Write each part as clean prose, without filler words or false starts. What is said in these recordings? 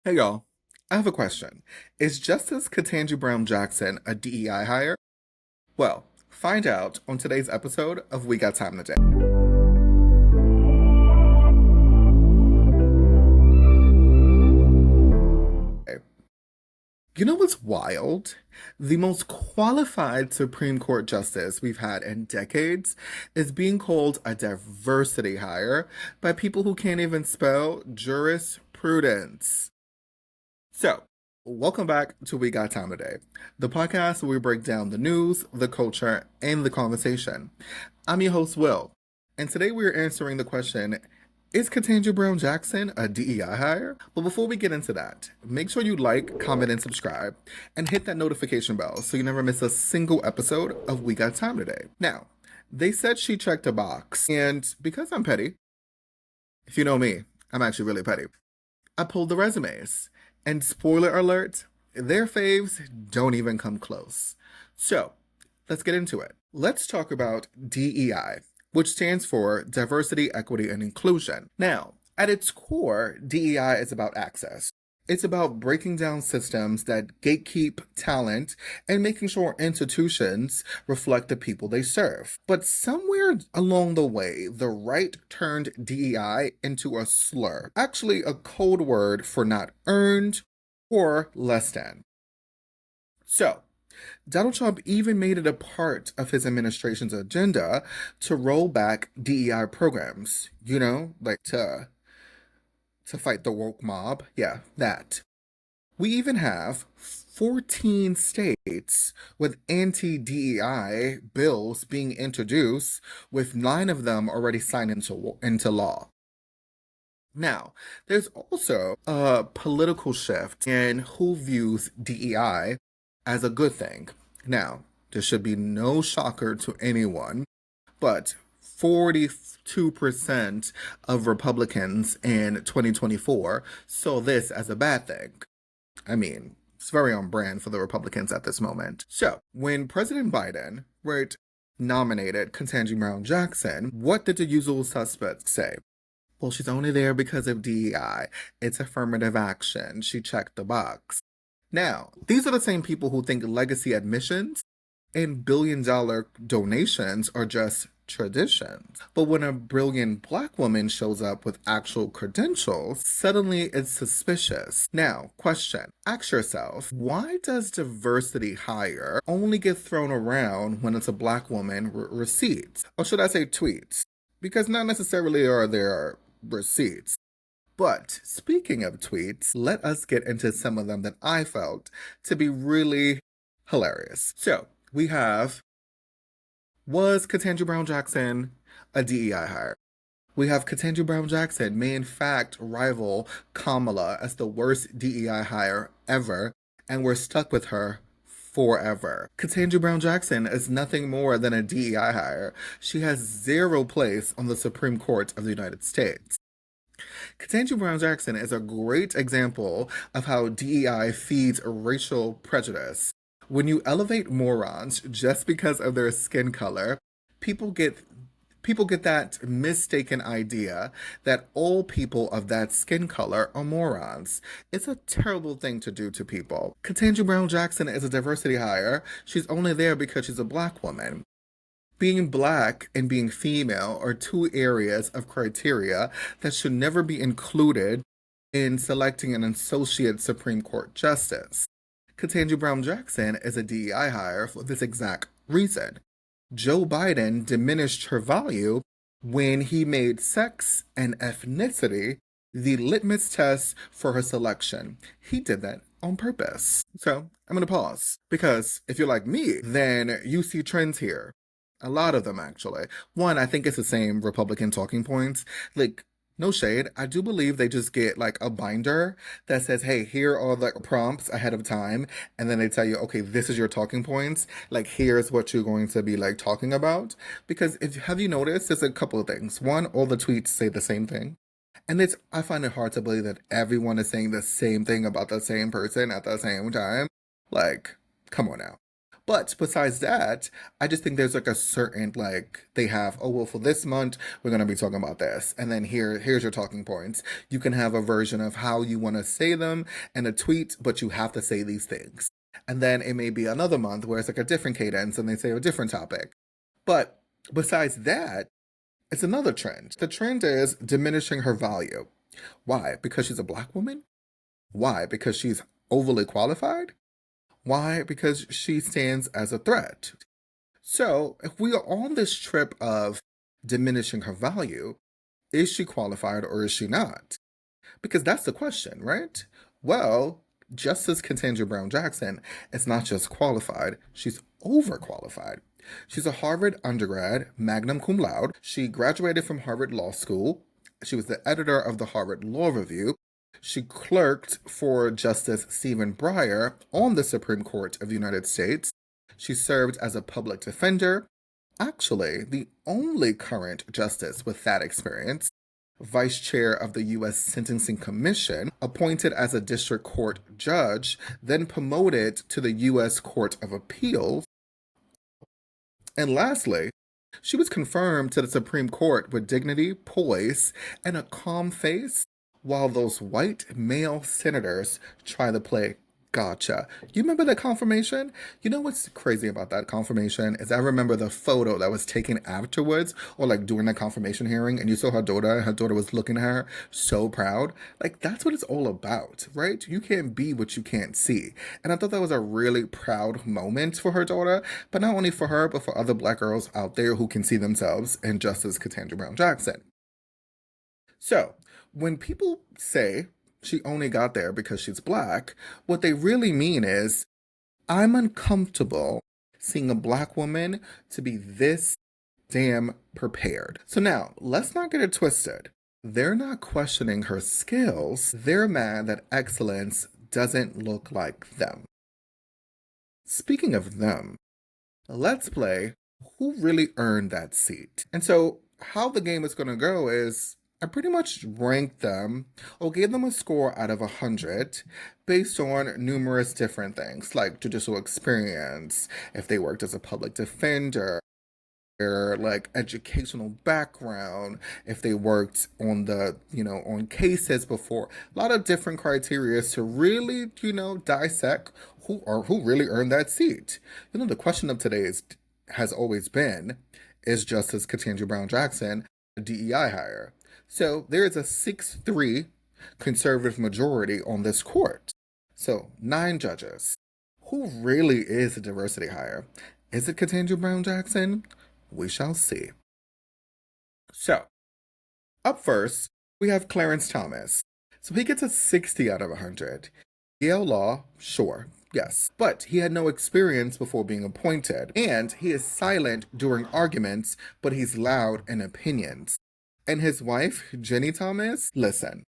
Hey y'all, I have a question. Is Justice Ketanji Brown Jackson a DEI hire? Well, find out on today's episode of We Got Time Today. You know what's wild? The most qualified Supreme Court justice we've had in decades is being called a diversity hire by people who can't even spell jurisprudence. So, welcome back to We Got Time Today, the podcast where we break down the news, the culture, and the conversation. I'm your host, Will, and today we're answering the question, is Ketanji Brown Jackson a DEI hire? But before we get into that, make sure you like, comment, and subscribe, and hit that notification bell so you never miss a single episode of We Got Time Today. Now, they said she checked a box, and because I'm petty, if you know me, I'm actually really petty, I pulled the resumes. And spoiler alert, their faves don't even come close. So, let's get into it. Let's talk about DEI, which stands for Diversity, Equity, and Inclusion. Now, at its core, DEI is about access. It's about breaking down systems that gatekeep talent and making sure institutions reflect the people they serve. But somewhere along the way, the right turned DEI into a slur, actually a code word for not earned or less than. So, Donald Trump even made it a part of his administration's agenda to roll back DEI programs, like to fight the woke mob. Yeah, that. We even have 14 states with anti-DEI bills being introduced, with 9 of them already signed into law. Now, there's also a political shift in who views DEI as a good thing. Now, this should be no shocker to anyone, but 42% of Republicans in 2024 saw this as a bad thing. I mean, it's very on brand for the Republicans at this moment. So, when President Biden, nominated Ketanji Brown Jackson, what did the usual suspects say? Well, she's only there because of DEI. It's affirmative action. She checked the box. Now, these are the same people who think legacy admissions and billion-dollar donations are just traditions. But when a brilliant black woman shows up with actual credentials, suddenly it's suspicious. Now, question. Ask yourself, why does diversity hire only get thrown around when it's a black woman receipts? Or should I say tweets? Because not necessarily are there receipts. But speaking of tweets, let us get into some of them that I felt to be really hilarious. So, we have, was Ketanji Brown Jackson a DEI hire? We have Ketanji Brown Jackson may in fact rival Kamala as the worst DEI hire ever, and we're stuck with her forever. Ketanji Brown Jackson is nothing more than a DEI hire. She has zero place on the Supreme Court of the United States. Ketanji Brown Jackson is a great example of how DEI feeds racial prejudice. When you elevate morons just because of their skin color, people get that mistaken idea that all people of that skin color are morons. It's a terrible thing to do to people. Ketanji Brown Jackson is a diversity hire. She's only there because she's a black woman. Being black and being female are two areas of criteria that should never be included in selecting an associate Supreme Court justice. Ketanji Brown Jackson is a DEI hire for this exact reason. Joe Biden diminished her value when he made sex and ethnicity the litmus test for her selection. He did that on purpose. So I'm going to pause because if you're like me, then you see trends here. A lot of them, actually. One, I think it's the same Republican talking points. Like, no shade. I do believe they just get like a binder that says, hey, here are the prompts ahead of time. And then they tell you, okay, this is your talking points. Like, here's what you're going to be like talking about. Because have you noticed there's a couple of things. One, all the tweets say the same thing. And I find it hard to believe that everyone is saying the same thing about the same person at the same time. Like, come on now. But besides that, I just think there's like a certain like they have, oh well, for this month we're gonna be talking about this. And then here's your talking points. You can have a version of how you want to say them in a tweet, but you have to say these things. And then it may be another month where it's like a different cadence and they say a different topic. But besides that, it's another trend. The trend is diminishing her value. Why? Because she's a black woman? Why? Because she's overly qualified? Why? Because she stands as a threat. So, if we are on this trip of diminishing her value, is she qualified or is she not? Because that's the question, right? Well, Justice Ketanji Brown Jackson is not just qualified, she's overqualified. She's a Harvard undergrad, magna cum laude. She graduated from Harvard Law School. She was the editor of the Harvard Law Review. She clerked for Justice Stephen Breyer on the Supreme Court of the United States. She served as a public defender, actually the only current justice with that experience, vice chair of the U.S. Sentencing Commission, appointed as a district court judge, then promoted to the U.S. Court of Appeals. And lastly, she was confirmed to the Supreme Court with dignity, poise, and a calm face, while those white male senators try to play gotcha. You remember that confirmation? You know what's crazy about that confirmation is I remember the photo that was taken afterwards or like during the confirmation hearing and you saw her daughter was looking at her so proud. Like that's what it's all about, right? You can't be what you can't see. And I thought that was a really proud moment for her daughter, but not only for her, but for other black girls out there who can see themselves in Justice Ketanji Brown Jackson. So when people say she only got there because she's black, what they really mean is, I'm uncomfortable seeing a black woman to be this damn prepared. So now, let's not get it twisted. They're not questioning her skills. They're mad that excellence doesn't look like them. Speaking of them, let's play who really earned that seat. And so, how the game is going to go is I pretty much ranked them or gave them a score out of 100 based on numerous different things like judicial experience, if they worked as a public defender, their like educational background, if they worked on on cases before, a lot of different criteria to really, dissect who really earned that seat. The question of today has always been, is Justice Ketanji Brown Jackson a DEI hire? So there is a 6-3 conservative majority on this court. So 9 judges. Who really is a diversity hire? Is it Ketanji Brown Jackson? We shall see. So, up first, we have Clarence Thomas. So he gets a 60 out of 100. Yale Law, sure, yes. But he had no experience before being appointed. And he is silent during arguments, but he's loud in opinions. And his wife, Jenny Thomas, listen.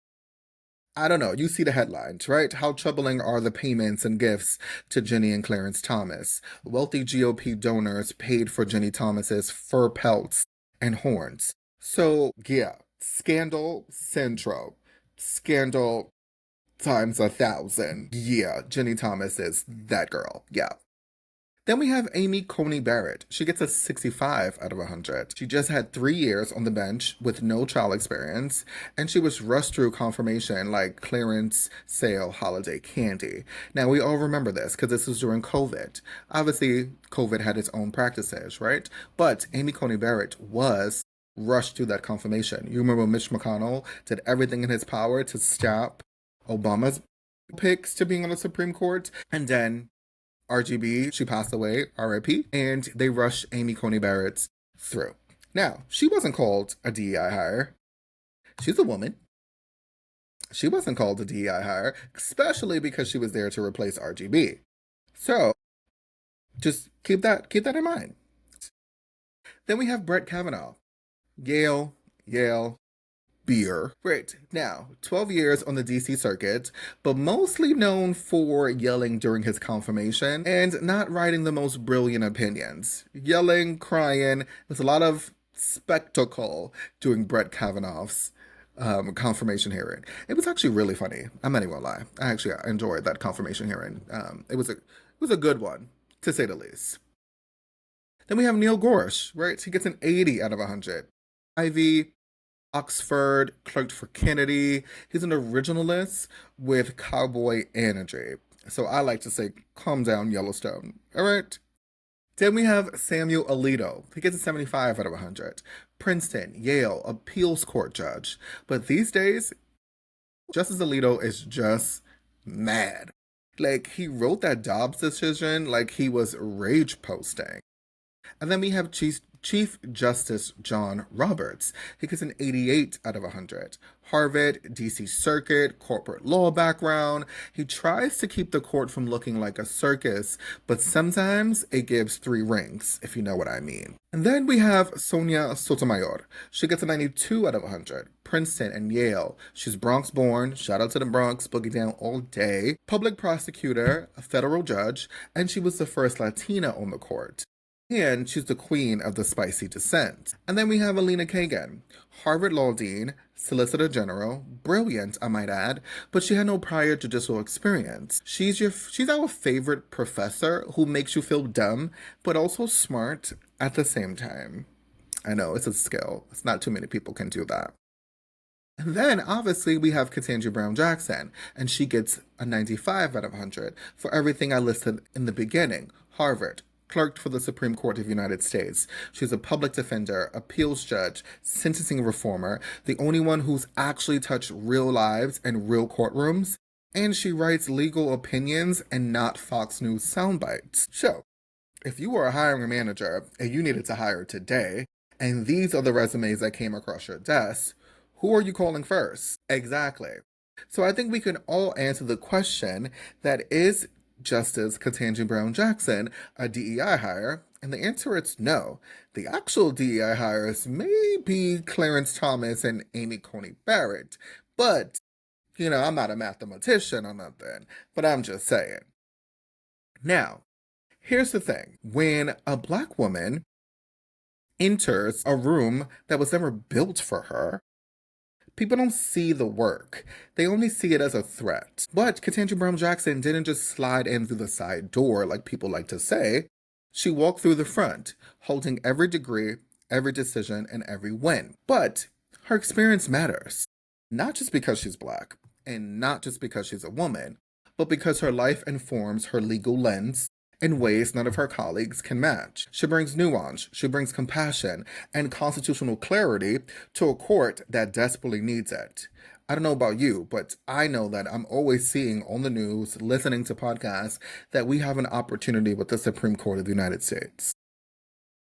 I don't know, you see the headlines, right? How troubling are the payments and gifts to Jenny and Clarence Thomas? Wealthy GOP donors paid for Jenny Thomas's fur pelts and horns. So, yeah, scandal central. Scandal times 1,000. Yeah, Jenny Thomas is that girl. Yeah. Then we have Amy Coney Barrett. She gets a 65 out of 100. She just had 3 years on the bench with no trial experience, and she was rushed through confirmation like clearance sale holiday candy. Now, we all remember this because this was during COVID. Obviously, COVID had its own practices, right? But Amy Coney Barrett was rushed through that confirmation. You remember Mitch McConnell did everything in his power to stop Obama's picks to being on the Supreme Court, and then RGB, she passed away, RIP, and they rushed Amy Coney Barrett through. Now, she wasn't called a DEI hire. She's a woman. She wasn't called a DEI hire, especially because she was there to replace RGB. So, just keep that in mind. Then we have Brett Kavanaugh. Yale, beer. Great. Now, 12 years on the DC circuit, but mostly known for yelling during his confirmation and not writing the most brilliant opinions. Yelling, crying. There's a lot of spectacle during Brett Kavanaugh's confirmation hearing. It was actually really funny. I'm not even gonna lie. I actually enjoyed that confirmation hearing. It was a good one. to say the least. Then we have Neil Gorsh, right? He gets an 80 out of 100. Ivy, Oxford, clerked for Kennedy. He's an originalist with cowboy energy. So I like to say, calm down, Yellowstone. All right? Then we have Samuel Alito. He gets a 75 out of 100. Princeton, Yale, appeals court judge. But these days, Justice Alito is just mad. Like, he wrote that Dobbs decision like he was rage posting. And then we have Chief Justice John Roberts. He gets an 88 out of 100. Harvard, DC Circuit, corporate law background. He tries to keep the court from looking like a circus, but sometimes it gives 3 rings, if you know what I mean. And then we have Sonia Sotomayor. She gets a 92 out of 100. Princeton and Yale. She's Bronx born. Shout out to the Bronx, boogie down all day. Public prosecutor, a federal judge, and she was the first Latina on the court. And she's the queen of the spicy dissent. And then we have Alina Kagan, Harvard Law Dean, Solicitor General, brilliant, I might add, but she had no prior judicial experience. She's our favorite professor who makes you feel dumb, but also smart at the same time. I know, it's a skill. It's not too many people can do that. And then, obviously, we have Ketanji Brown Jackson, and she gets a 95 out of 100 for everything I listed in the beginning. Harvard, clerked for the Supreme Court of the United States. She's a public defender, appeals judge, sentencing reformer, the only one who's actually touched real lives and real courtrooms, and she writes legal opinions and not Fox News sound bites. So, if you were a hiring manager and you needed to hire today, and these are the resumes that came across your desk, who are you calling first? Exactly. So I think we can all answer the question that is Justice Ketanji Brown Jackson a DEI hire? And the answer is no. The actual DEI hires may be Clarence Thomas and Amy Coney Barrett. But, I'm not a mathematician or nothing, but I'm just saying. Now, here's the thing. When a Black woman enters a room that was never built for her, people don't see the work. They only see it as a threat. But Ketanji Brown Jackson didn't just slide in through the side door like people like to say. She walked through the front, holding every degree, every decision, and every win. But her experience matters. Not just because she's Black, and not just because she's a woman, but because her life informs her legal lens in ways none of her colleagues can match. She brings nuance, she brings compassion, and constitutional clarity to a court that desperately needs it. I don't know about you, but I know that I'm always seeing on the news, listening to podcasts, that we have an opportunity with the Supreme Court of the United States.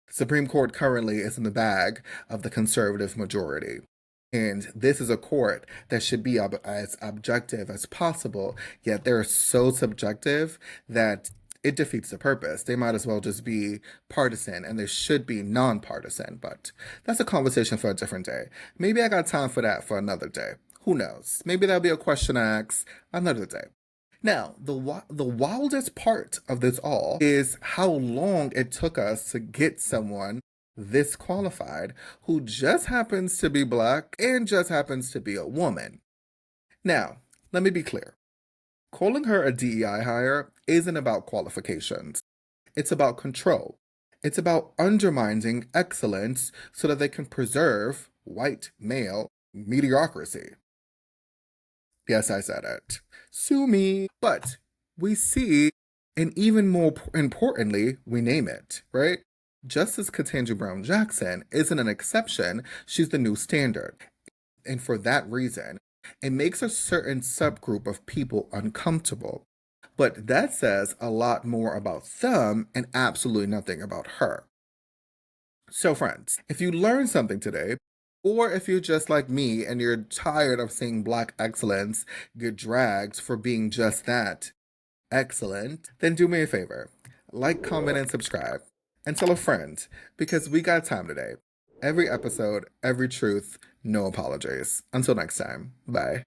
The Supreme Court currently is in the bag of the conservative majority. And this is a court that should be as objective as possible, yet they're so subjective that it defeats the purpose. They might as well just be partisan, and they should be nonpartisan, but that's a conversation for a different day. Maybe I got time for that for another day. Who knows? Maybe that'll be a question I ask another day. Now, the wildest part of this all is how long it took us to get someone this qualified who just happens to be Black and just happens to be a woman. Now, let me be clear. Calling her a DEI hire isn't about qualifications. It's about control. It's about undermining excellence so that they can preserve white male mediocrity. Yes, I said it. Sue me. But we see, and even more importantly, we name it, right? Justice Ketanji Brown Jackson isn't an exception. She's the new standard. And for that reason, it makes a certain subgroup of people uncomfortable. But that says a lot more about them and absolutely nothing about her. So friends, if you learned something today, or if you're just like me and you're tired of seeing Black excellence get dragged for being just that, excellent, then do me a favor. Like, comment, and subscribe. And tell a friend, because we got time today. Every episode, every truth, no apologies. Until next time, bye.